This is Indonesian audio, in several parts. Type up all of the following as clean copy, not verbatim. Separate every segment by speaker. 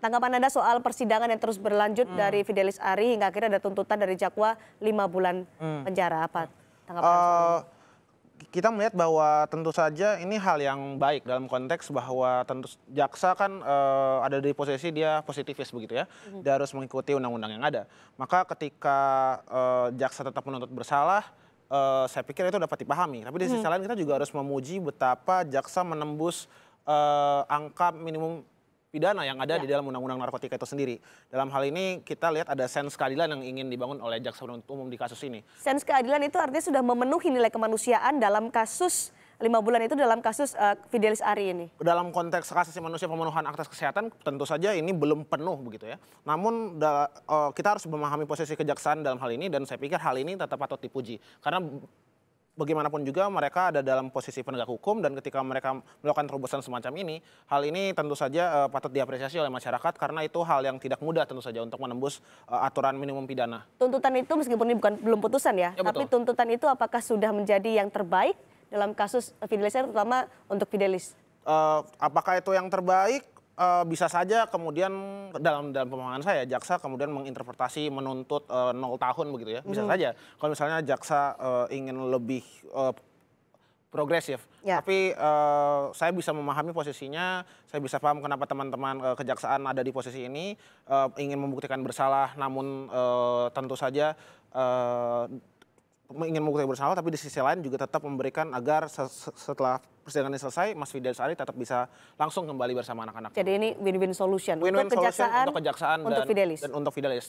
Speaker 1: Tanggapan Anda soal persidangan yang terus berlanjut dari Fidelis Ari hingga akhirnya ada tuntutan dari jakwa 5 bulan penjara. Apa tanggapan Anda soal ini?
Speaker 2: Kita melihat bahwa tentu saja ini hal yang baik dalam konteks bahwa tentu jaksa kan ada di posisi dia positifis begitu ya. Dia harus mengikuti undang-undang yang ada. Maka ketika jaksa tetap menuntut bersalah, saya pikir itu dapat dipahami. Tapi di sisi lain kita juga harus memuji betapa jaksa menembus angka minimum pidana yang ada di dalam undang-undang narkotika itu sendiri. Dalam hal ini kita lihat ada sense keadilan yang ingin dibangun oleh jaksa penuntut umum di kasus ini.
Speaker 1: Sense keadilan itu artinya sudah memenuhi nilai kemanusiaan dalam kasus 5 bulan itu dalam kasus Fidelis Ari ini.
Speaker 2: Dalam konteks hak asasi manusia pemenuhan akses kesehatan tentu saja ini belum penuh begitu ya. Namun kita harus memahami posisi kejaksaan dalam hal ini dan saya pikir hal ini tetap patut dipuji. Karena bagaimanapun juga mereka ada dalam posisi penegak hukum dan ketika mereka melakukan terobosan semacam ini, hal ini tentu saja patut diapresiasi oleh masyarakat karena itu hal yang tidak mudah tentu saja untuk menembus aturan minimum pidana.
Speaker 1: Tuntutan itu meskipun ini belum putusan ya, tapi
Speaker 2: betul.
Speaker 1: tuntutan itu apakah sudah menjadi yang terbaik dalam kasus Fidelis Ari, terutama untuk Fidelis?
Speaker 2: Apakah itu yang terbaik? Bisa saja kemudian dalam pemahaman saya jaksa kemudian menginterpretasi menuntut 0 tahun begitu ya, bisa saja kalau misalnya jaksa ingin lebih progresif. Tapi saya bisa memahami posisinya, saya bisa paham kenapa teman-teman kejaksaan ada di posisi ini, ingin membuktikan bersalah namun tentu saja ingin membuktikan bersalah, tapi di sisi lain juga tetap memberikan agar setelah persidangan ini selesai, Mas Fidelis Ari tetap bisa langsung kembali bersama anak-anak.
Speaker 1: Jadi ini win-win solution
Speaker 2: Win-win
Speaker 1: untuk
Speaker 2: untuk kejaksaan
Speaker 1: untuk Fidelis.
Speaker 2: dan untuk Fidelis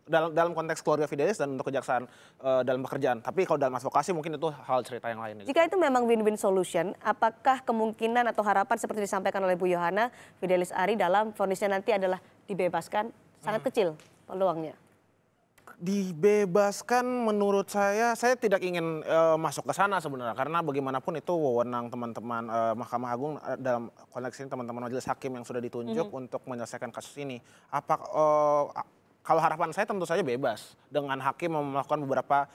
Speaker 2: dalam konteks keluarga Fidelis dan untuk kejaksaan dalam pekerjaan. Tapi kalau dalam advokasi mungkin itu hal cerita yang lain.
Speaker 1: Jika itu memang win-win solution, apakah kemungkinan atau harapan seperti disampaikan oleh Bu Yohana, Fidelis Ari dalam vonisnya nanti adalah dibebaskan? Sangat kecil peluangnya.
Speaker 2: Dibebaskan menurut saya tidak ingin masuk ke sana sebenarnya karena bagaimanapun itu wewenang teman-teman Mahkamah Agung dalam konteks ini teman-teman majelis hakim yang sudah ditunjuk untuk menyelesaikan kasus ini. Kalau harapan saya tentu saja bebas dengan hakim melakukan beberapa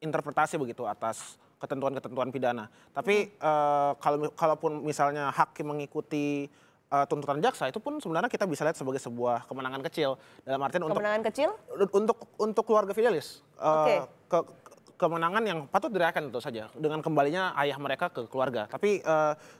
Speaker 2: interpretasi begitu atas ketentuan-ketentuan pidana. Tapi kalaupun misalnya hakim mengikuti tuntutan jaksa itu pun sebenarnya kita bisa lihat sebagai sebuah kemenangan kecil dalam artian untuk keluarga Fidelis kemenangan yang patut dirayakan tentu saja dengan kembalinya ayah mereka ke keluarga. Tapi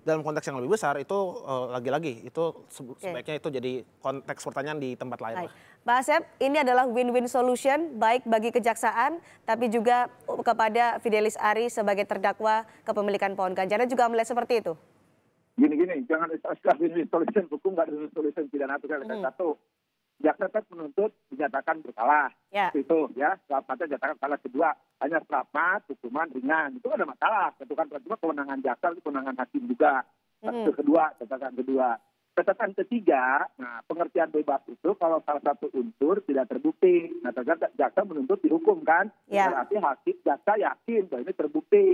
Speaker 2: dalam konteks yang lebih besar itu lagi-lagi itu sebaiknya itu jadi konteks pertanyaan di tempat lain.
Speaker 1: Pak Asep, ini adalah win-win solution baik bagi kejaksaan tapi juga kepada Fidelis Ari sebagai terdakwa kepemilikan pohon ganja. Anda juga melihat seperti itu?
Speaker 3: Gini, jangan istilah win-win solution, hukum nggak ada win solution pidana itu satu. Jaksa tetap menuntut dinyatakan bersalah, itu ya, selamatnya dinyatakan salah. Kedua, hanya selamat, hukuman ringan, itu ada masalah. Itu kan kewenangan jaksa, itu kewenangan hakim juga. Itu kedua, catatan kedua. Catatan ketiga, nah pengertian bebas itu kalau salah satu unsur tidak terbukti, nah jaksa menuntut dihukum kan, berarti hakim jaksa yakin bahwa ini terbukti.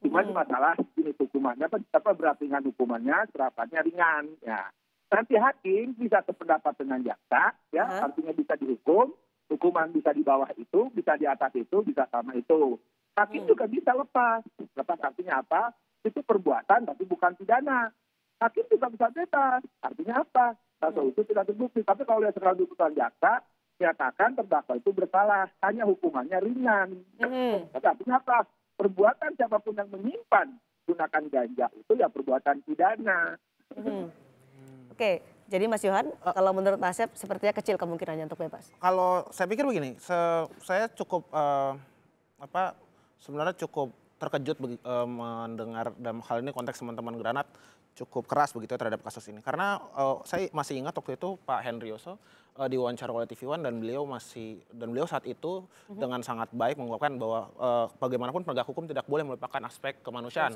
Speaker 3: Cuma masalah ini hukumannya apa berat ringan hukumannya, serapannya ringan ya. Nanti hakim bisa sependapat dengan jaksa ya, artinya bisa dihukum, hukuman bisa di bawah itu, bisa di atas itu, bisa sama itu. Hakim juga bisa lepas. Lepas artinya apa? Itu perbuatan tapi bukan pidana. Hakim juga bisa bebas. Artinya apa? Kasus itu tidak terbukti. Tapi kalau lihat sekarang tuntutan jaksa, nyatakan terdakwa itu bersalah, hanya hukumannya ringan. Tapi artinya apa? Perbuatan siapapun yang menyimpan gunakan ganja itu ya perbuatan pidana.
Speaker 1: Oke, jadi Mas Yohan, kalau menurut Mas Asep sepertinya kecil kemungkinannya untuk bebas.
Speaker 2: Kalau saya pikir begini, saya cukup sebenarnya cukup terkejut mendengar dalam hal ini konteks teman-teman Granat cukup keras begitu terhadap kasus ini. Karena saya masih ingat waktu itu Pak Henrioso diwawancara oleh TV One dan beliau saat itu dengan sangat baik mengungkapkan bahwa bagaimanapun penegak hukum tidak boleh melupakan aspek kemanusiaan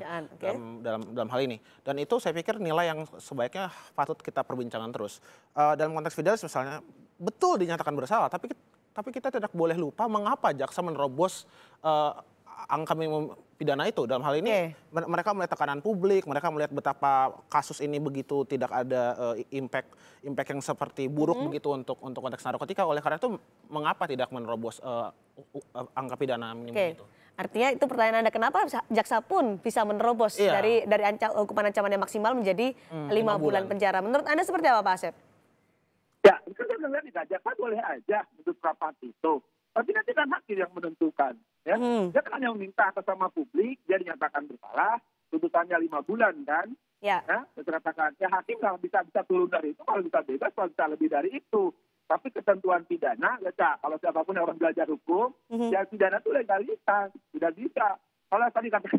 Speaker 2: dalam hal ini. Dan itu saya pikir nilai yang sebaiknya patut kita perbincangkan terus. Dalam konteks Fidelis misalnya betul dinyatakan bersalah, tapi kita tidak boleh lupa mengapa jaksa menerobos angka minimum pidana itu. Dalam hal ini mereka melihat tekanan publik, mereka melihat betapa kasus ini begitu tidak ada impact yang seperti buruk begitu untuk konteks narkotika. Oleh karena itu mengapa tidak menerobos angka pidana minimum itu?
Speaker 1: Artinya itu pertanyaan Anda, kenapa jaksa pun bisa menerobos dari hukuman ancaman yang maksimal menjadi 5 bulan penjara. Menurut Anda seperti apa Pak Asep?
Speaker 3: Ya, Maka saya bilang jaksa boleh aja untuk rapat itu. Tapi nanti kan hakim yang menentukan. Ya. Dia kan hanya meminta atas nama publik, dia dinyatakan bersalah, tuntutannya 5 bulan kan.
Speaker 1: Ya.
Speaker 3: Katakan, ya hakim nggak bisa turun dari itu, kalau bisa bebas, kalau bisa lebih dari itu. Tapi ketentuan pidana, ya kalau siapapun yang orang belajar hukum, ya pidana itu legalitas, tidak bisa. Kalau tadi kata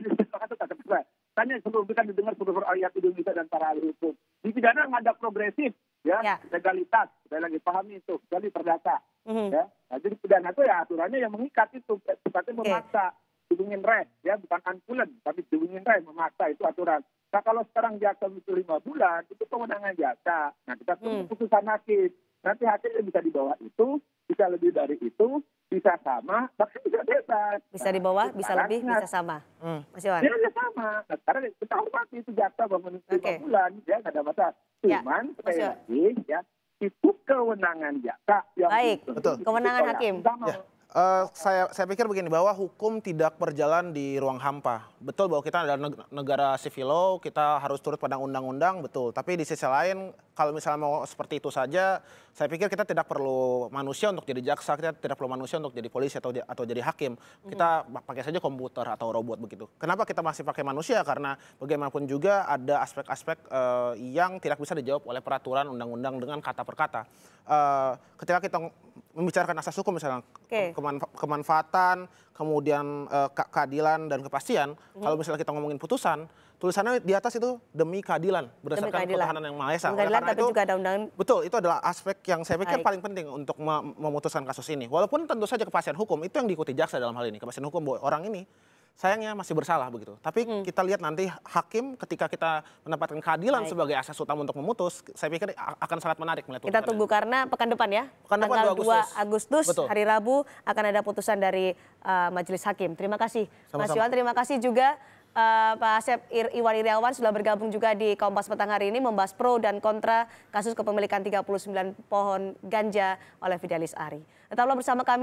Speaker 3: tanya sebelum kita didengar seluruh ayat Indonesia dan para ahli hukum. Di pidana nggak ada progresif, ya. Legalitas, saya lagi pahami itu, jadi perdata. Ya. Nah, jadi pidana itu ya aturannya yang mengikat itu, sifatnya memaksa, dibungin reh, ya bukan ankulen, tapi dibungin reh, memaksa itu aturan. Nah kalau sekarang jaksa itu 5 bulan, itu kewenangan jaksa. Nah kita tunggu putusan hakim. Nanti hakim yang bisa di bawah itu, bisa lebih dari itu, bisa sama, bahkan bisa bebas.
Speaker 1: Bisa di bawah, bisa lebih, bisa sama. Mas Yohan.
Speaker 3: Ya, sama. Nah, sekarang kita hormati itu jaksa bangun 5 bulan, ya nggak ada masalah. Cuman, sekali lagi, ya, itu kewenangan jaksa. Yang
Speaker 1: baik, betul. Kewenangan hakim.
Speaker 2: Saya pikir begini, bahwa hukum tidak berjalan di ruang hampa. Betul bahwa kita adalah negara civil law, kita harus turut pada undang-undang, betul. Tapi di sisi lain, kalau misalnya mau seperti itu saja, saya pikir kita tidak perlu manusia untuk jadi jaksa, kita tidak perlu manusia untuk jadi polisi atau jadi hakim. Kita pakai saja komputer atau robot begitu. Kenapa kita masih pakai manusia? Karena bagaimanapun juga ada aspek-aspek yang tidak bisa dijawab oleh peraturan undang-undang dengan kata per kata. Ketika kita membicarakan asas hukum misalnya, kemanfaatan, kemudian keadilan dan kepastian, kalau misalnya kita ngomongin putusan, tulisannya di atas itu demi keadilan berdasarkan ketuhanan yang Maha Esa.
Speaker 1: Keadilan, tapi juga ada undangan.
Speaker 2: Betul, itu adalah aspek yang saya pikir paling penting untuk memutuskan kasus ini. Walaupun tentu saja kepastian hukum itu yang diikuti jaksa dalam hal ini, kepastian hukum bahwa orang ini sayangnya masih bersalah begitu. Tapi kita lihat nanti hakim ketika kita mendapatkan keadilan sebagai asas utama untuk memutus, saya pikir akan sangat menarik melihat.
Speaker 1: Kita tunggu karena pekan depan ya,
Speaker 2: tanggal
Speaker 1: 2 Agustus, hari Rabu akan ada putusan dari Majelis Hakim. Terima kasih Mas Yohan, terima kasih juga Pak Asep Iwan Iriawan sudah bergabung juga di Kompas Petang hari ini membahas pro dan kontra kasus kepemilikan 39 pohon ganja oleh Fidelis Ari. Tetaplah bersama kami.